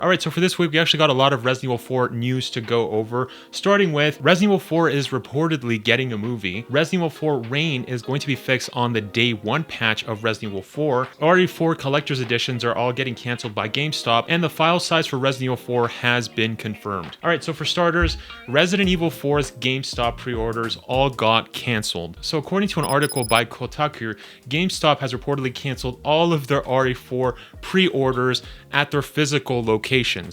All right, so for this week, we actually got a lot of Resident Evil 4 news to go over, starting with Resident Evil 4 is reportedly getting a movie. Resident Evil 4 Rain is going to be fixed on the day 1 patch of Resident Evil 4. RE4 collector's editions are all getting canceled by GameStop, and the file size for Resident Evil 4 has been confirmed. All right, so for starters, Resident Evil 4's GameStop pre-orders all got canceled. So according to an article by Kotaku, GameStop has reportedly canceled all of their RE4 pre-orders at their physical locations.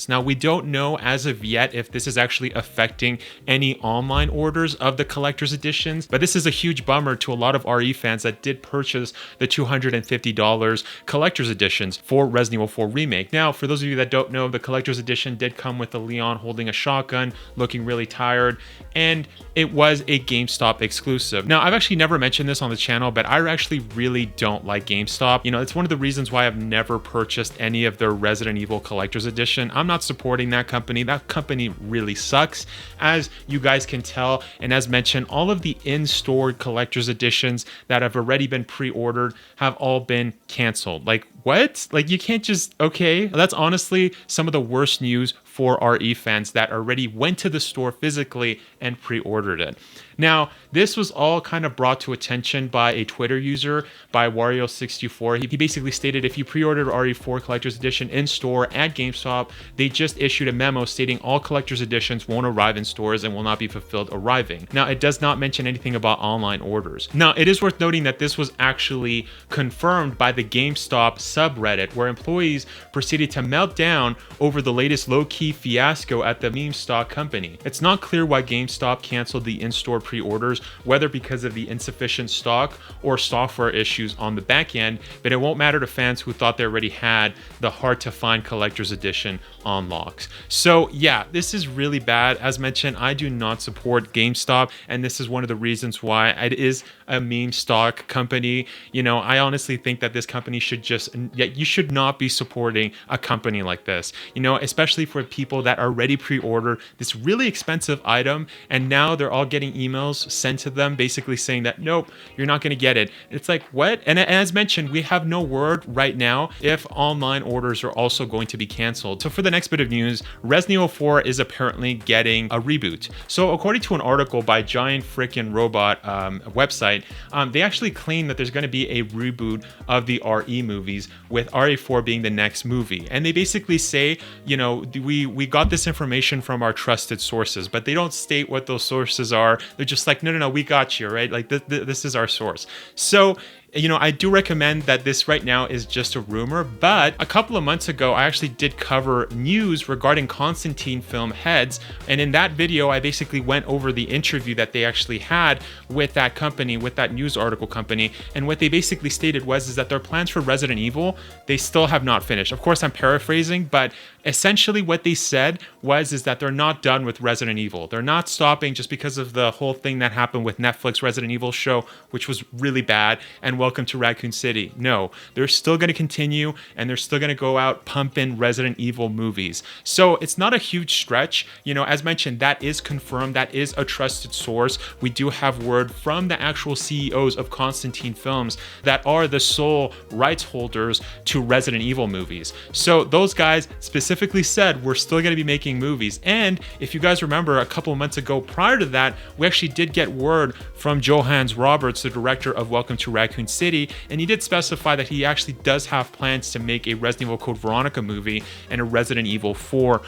Now, we don't know as of yet if this is actually affecting any online orders of the collector's editions, but this is a huge bummer to a lot of RE fans that did purchase the $250 collector's editions for Resident Evil 4 Remake. Now, for those of you that don't know, the collector's edition did come with a Leon holding a shotgun, looking really tired, and it was a GameStop exclusive. Now, I've actually never mentioned this on the channel, but I actually really don't like GameStop. You know, it's one of the reasons why I've never purchased any of their Resident Evil collector's edition. I'm not supporting that company. That company really sucks, as you guys can tell. And as mentioned, all of the in-store collector's editions that have already been pre-ordered have all been canceled. Like, what? Like, you can't just, okay. That's honestly some of the worst news for RE fans that already went to the store physically and pre-ordered it. Now, this was all kind of brought to attention by a Twitter user, by Wario64. He basically stated if you pre-ordered RE4 Collector's Edition in store at GameStop, they just issued a memo stating all Collector's Editions won't arrive in stores and will not be fulfilled arriving. Now, it does not mention anything about online orders. Now, it is worth noting that this was actually confirmed by the GameStop subreddit, where employees proceeded to melt down over the latest low-key fiasco at the meme stock company. It's not clear why GameStop canceled the in-store pre-orders, whether because of the insufficient stock or software issues on the back end, but it won't matter to fans who thought they already had the hard-to-find collector's edition unlocks. So yeah, this is really bad. As mentioned, I do not support GameStop, and this is one of the reasons why it is a meme stock company. You know, I honestly think that this company should just, you should not be supporting a company like this, you know, especially for people that already pre-ordered this really expensive item, and now they're all getting emails sent to them basically saying that, nope, you're not going to get it. It's like, what? And as mentioned, we have no word right now if online orders are also going to be canceled. So for the next bit of news, Resident Evil 4 is apparently getting a reboot. So according to an article by Giant Freakin Robot website, they actually claim that there's going to be a reboot of the RE movies, with RE4 being the next movie. And they basically say, you know, we got this information from our trusted sources, but they don't state what those sources are. They're just like, no, we got you, right? Like, this is our source. So, you know, I do recommend that this right now is just a rumor, but a couple of months ago, I actually did cover news regarding Constantine film heads. And in that video, I basically went over the interview that they actually had with that company, with that news article company. And what they basically stated is that their plans for Resident Evil, they still have not finished. Of course, I'm paraphrasing, but essentially what they said is that they're not done with Resident Evil. They're not stopping just because of the whole thing that happened with Netflix Resident Evil show, which was really bad, and Welcome to Raccoon City. No, they're still going to continue, and they're still going to go out pumping Resident Evil movies. So it's not a huge stretch. You know, as mentioned, that is confirmed. That is a trusted source. We do have word from the actual CEOs of Constantine Films that are the sole rights holders to Resident Evil movies. So those guys specifically said we're still going to be making movies. And if you guys remember, a couple of months ago prior to that, we actually did get word from Johannes Roberts, the director of Welcome to Raccoon City, and he did specify that he actually does have plans to make a Resident Evil Code Veronica movie and a Resident Evil 4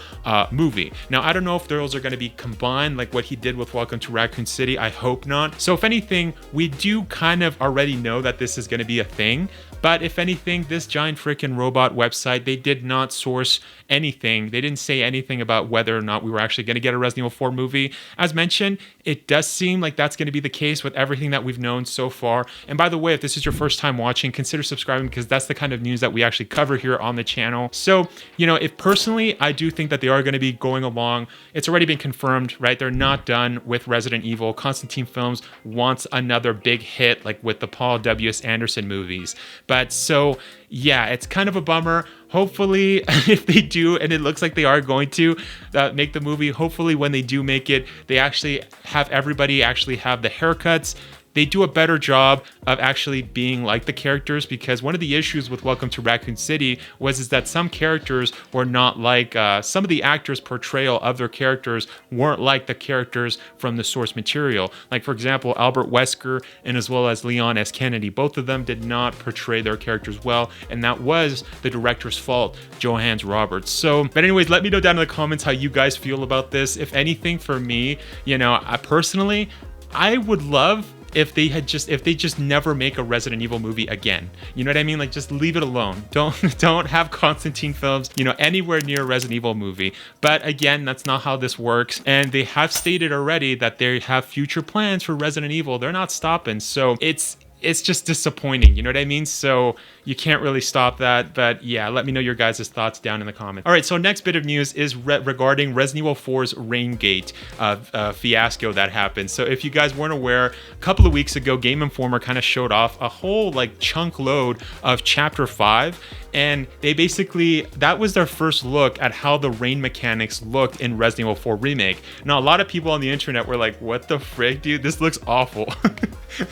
movie. Now, I don't know if those are going to be combined like what he did with Welcome to Raccoon City. I hope not. So if anything, we do kind of already know that this is going to be a thing. But if anything, this Giant Freakin Robot website, they did not source anything. They didn't say anything about whether or not we were actually going to get a Resident Evil 4 movie. As mentioned, it does seem like that's going to be the case with everything that we've known so far. And by the way, if this is your first time watching, consider subscribing, because that's the kind of news that we actually cover here on the channel. So, you know, if personally, I do think that they are going to be going along. It's already been confirmed, right? They're not done with Resident Evil. Constantine Films wants another big hit, like with the Paul W.S. Anderson movies. But so, yeah, it's kind of a bummer. Hopefully, if they do, and it looks like they are going to make the movie, hopefully when they do make it, they actually have everybody actually have the haircuts they do a better job of actually being like the characters, because one of the issues with Welcome to Raccoon City was that some characters were not like, some of the actors' portrayal of their characters weren't like the characters from the source material. Like, for example, Albert Wesker and as well as Leon S. Kennedy, both of them did not portray their characters well, and that was the director's fault, Johannes Roberts. So, but anyways, let me know down in the comments how you guys feel about this. If anything, for me, you know, I would love if they just never make a Resident Evil movie again. You know what I mean? Like, just leave it alone. Don't have Constantine films, you know, anywhere near a Resident Evil movie. But again, that's not how this works. And they have stated already that they have future plans for Resident Evil. They're not stopping. So it's just disappointing, you know what I mean? So you can't really stop that. But yeah, let me know your guys' thoughts down in the comments. All right, so next bit of news is regarding Resident Evil 4's Raingate fiasco that happened. So if you guys weren't aware, a couple of weeks ago, Game Informer kind of showed off a whole like chunk load of Chapter 5. And they basically, that was their first look at how the rain mechanics looked in Resident Evil 4 Remake. Now, a lot of people on the internet were like, what the frick, dude? This looks awful.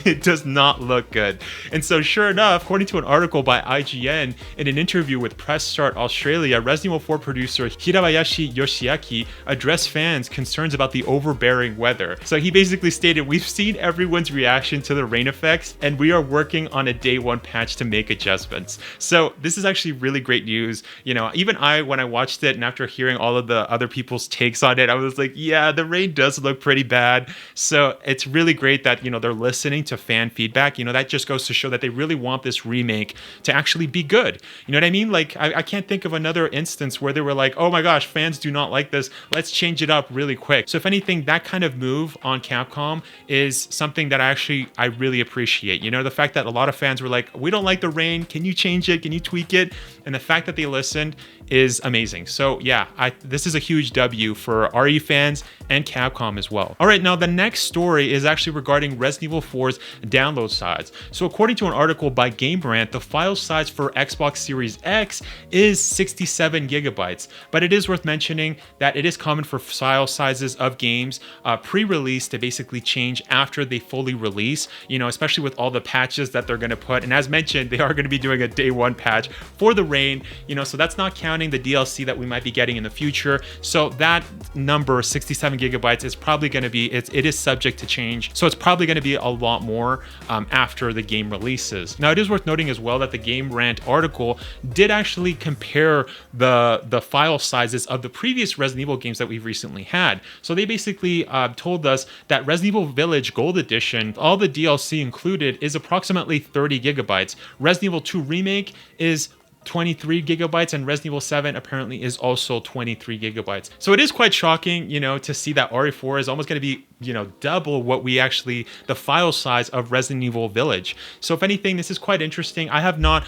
It does not look good. And so sure enough, according to an article by IGN, in an interview with Press Start Australia, Resident Evil 4 producer Hirabayashi Yoshiaki addressed fans' concerns about the overbearing weather. So he basically stated, we've seen everyone's reaction to the rain effects, and we are working on a day one patch to make adjustments. So this is actually really great news. You know, even when I watched it and after hearing all of the other people's takes on it, I was like, yeah, the rain does look pretty bad. So it's really great that, you know, they're listening to fan feedback. You know, that just goes to show that they really want this remake to actually be good. You know what I mean? Like, I can't think of another instance where they were like, oh my gosh, fans do not like this, let's change it up really quick. So if anything, that kind of move on Capcom is something that I really appreciate. You know, the fact that a lot of fans were like, we don't like the rain, can you change it, can you tweak it? And the fact that they listened is amazing. So yeah, this is a huge W for RE fans and Capcom as well. All right, now the next story is actually regarding Resident Evil 4's download size. So according to an article by Gamerant, the file size for Xbox Series X is 67 gigabytes, but it is worth mentioning that it is common for file sizes of games pre-release to basically change after they fully release, you know, especially with all the patches that they're going to put. And as mentioned, they are going to be doing a day one patch for the rain, you know, so that's not counting the DLC that we might be getting in the future. So that number, 67 gigabytes, is probably going to be, it is subject to change. So it's probably going to be a lot more after the game releases. Now, it is worth noting as well that the Gamerant article did actually compare the file sizes of the previous Resident Evil games that we've recently had. So they basically told us that Resident Evil Village Gold Edition, all the DLC included, is approximately 30 gigabytes. Resident Evil 2 Remake is 23 gigabytes, and Resident Evil 7 apparently is also 23 gigabytes. So it is quite shocking, you know, to see that RE4 is almost going to be, you know, double what the file size of Resident Evil Village. So if anything, this is quite interesting. I have not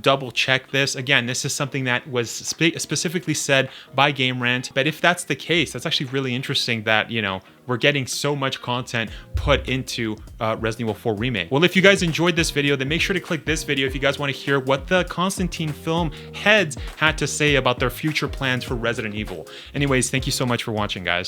double checked this. Again, this is something that was specifically said by Gamerant, but if that's the case, that's actually really interesting that, you know, we're getting so much content put into Resident Evil 4 Remake. Well, if you guys enjoyed this video, then make sure to click this video if you guys want to hear what the Constantine film heads had to say about their future plans for Resident Evil. Anyways, thank you so much for watching, guys.